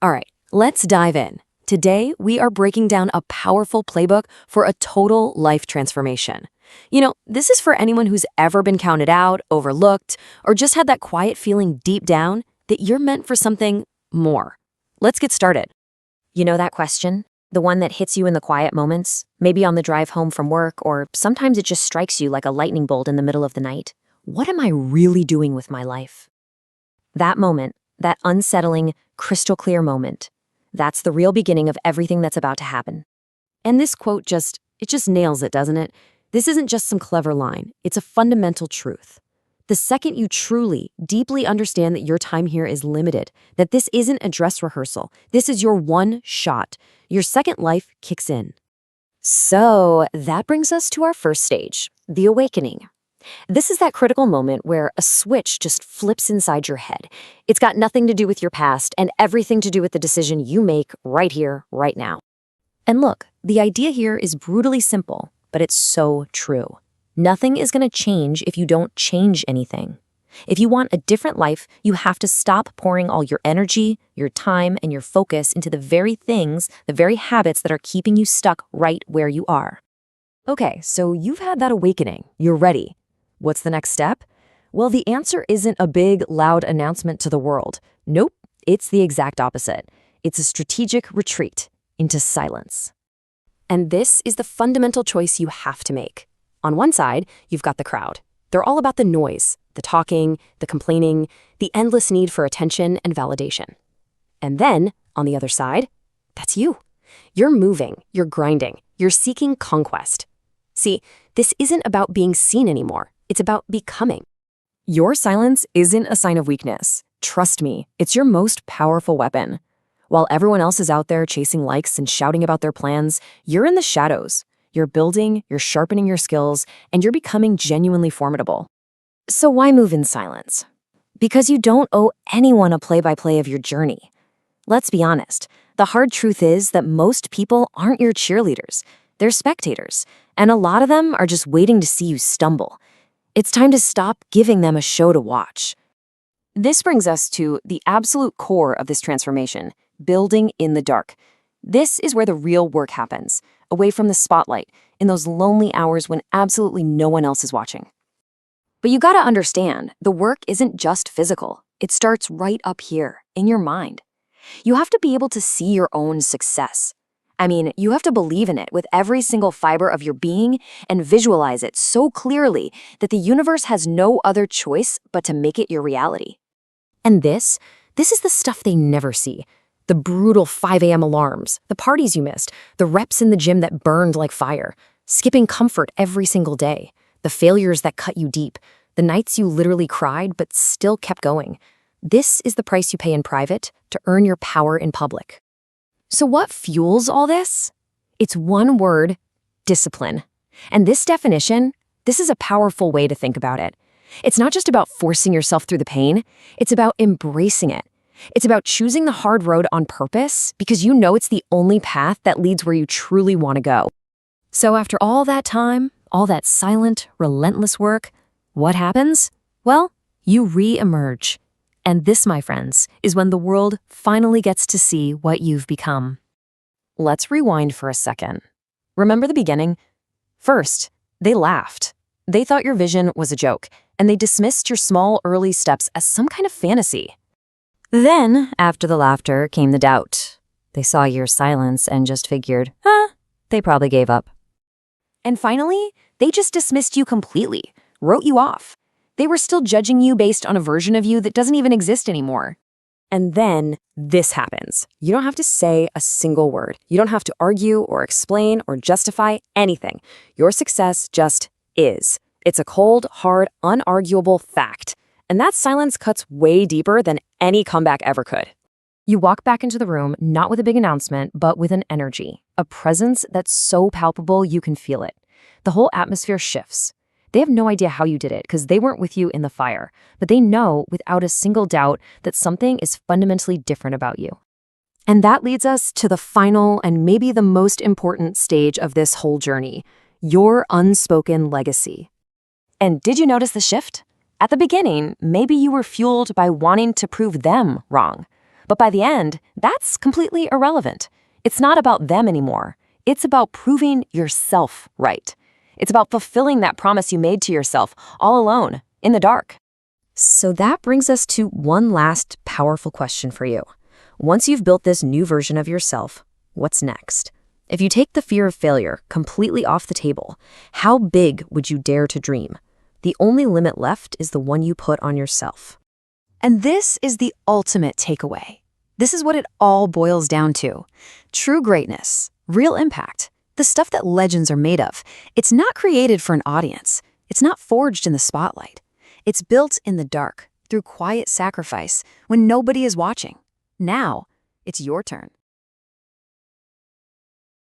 All right, let's dive in. Today, we are breaking down a powerful playbook for a total life transformation. This is for anyone who's ever been counted out, overlooked, or just had that quiet feeling deep down that you're meant for something more. Let's get started. You know that question? The one that hits you in the quiet moments, maybe on the drive home from work, or sometimes it just strikes you like a lightning bolt in the middle of the night. What am I really doing with my life? That moment, that unsettling, crystal clear moment, that's the real beginning of everything that's about to happen. And this quote just nails it, doesn't it? This isn't just some clever line. It's a fundamental truth. The second you truly, deeply understand that your time here is limited, that this isn't a dress rehearsal, this is your one shot, your second life kicks in. So that brings us to our first stage, the awakening. This is that critical moment where a switch just flips inside your head. It's got nothing to do with your past and everything to do with the decision you make right here, right now. And look, the idea here is brutally simple, but it's so true. Nothing is going to change if you don't change anything. If you want a different life, you have to stop pouring all your energy, your time, and your focus into the very things, the very habits that are keeping you stuck right where you are. Okay, so you've had that awakening. You're ready. What's the next step? Well, the answer isn't a big, loud announcement to the world. Nope, it's the exact opposite. It's a strategic retreat into silence. And this is the fundamental choice you have to make. On one side, you've got the crowd. They're all about the noise, the talking, the complaining, the endless need for attention and validation. And then, on the other side, that's you. You're moving, you're grinding, you're seeking conquest. See, this isn't about being seen anymore. It's about becoming. Your silence isn't a sign of weakness. Trust me, it's your most powerful weapon. While everyone else is out there chasing likes and shouting about their plans, you're in the shadows. You're building, you're sharpening your skills, and you're becoming genuinely formidable. So why move in silence? Because you don't owe anyone a play-by-play of your journey. Let's be honest, the hard truth is that most people aren't your cheerleaders. They're spectators, and a lot of them are just waiting to see you stumble. It's time to stop giving them a show to watch. This brings us to the absolute core of this transformation, building in the dark. This is where the real work happens, away from the spotlight, in those lonely hours when absolutely no one else is watching. But you gotta understand, the work isn't just physical. It starts right up here, in your mind. You have to be able to see your own success. I mean, you have to believe in it with every single fiber of your being and visualize it so clearly that the universe has no other choice but to make it your reality. And this is the stuff they never see. The brutal 5 a.m. alarms, the parties you missed, the reps in the gym that burned like fire, skipping comfort every single day, the failures that cut you deep, the nights you literally cried but still kept going. This is the price you pay in private to earn your power in public. So what fuels all this? It's one word: discipline. And this definition, this is a powerful way to think about it. It's not just about forcing yourself through the pain, it's about embracing it. It's about choosing the hard road on purpose because you know it's the only path that leads where you truly want to go. So after all that time, all that silent, relentless work, what happens? Well, you re-emerge. And this, my friends, is when the world finally gets to see what you've become. Let's rewind for a second. Remember the beginning? First, they laughed. They thought your vision was a joke, and they dismissed your small early steps as some kind of fantasy. Then, after the laughter, came the doubt. They saw your silence and just figured, they probably gave up. And finally, they just dismissed you completely, wrote you off. They were still judging you based on a version of you that doesn't even exist anymore. And then this happens. You don't have to say a single word. You don't have to argue or explain or justify anything. Your success just is. It's a cold, hard, unarguable fact. And that silence cuts way deeper than any comeback ever could. You walk back into the room, not with a big announcement, but with an energy, a presence that's so palpable you can feel it. The whole atmosphere shifts. They have no idea how you did it because they weren't with you in the fire, but they know without a single doubt that something is fundamentally different about you. And that leads us to the final and maybe the most important stage of this whole journey, your unspoken legacy. And did you notice the shift? At the beginning, maybe you were fueled by wanting to prove them wrong. But by the end, that's completely irrelevant. It's not about them anymore. It's about proving yourself right. It's about fulfilling that promise you made to yourself all alone, in the dark. So that brings us to one last powerful question for you. Once you've built this new version of yourself, what's next? If you take the fear of failure completely off the table, how big would you dare to dream? The only limit left is the one you put on yourself. And this is the ultimate takeaway. This is what it all boils down to. True greatness, real impact, the stuff that legends are made of. It's not created for an audience. It's not forged in the spotlight. It's built in the dark, through quiet sacrifice, when nobody is watching. Now, it's your turn.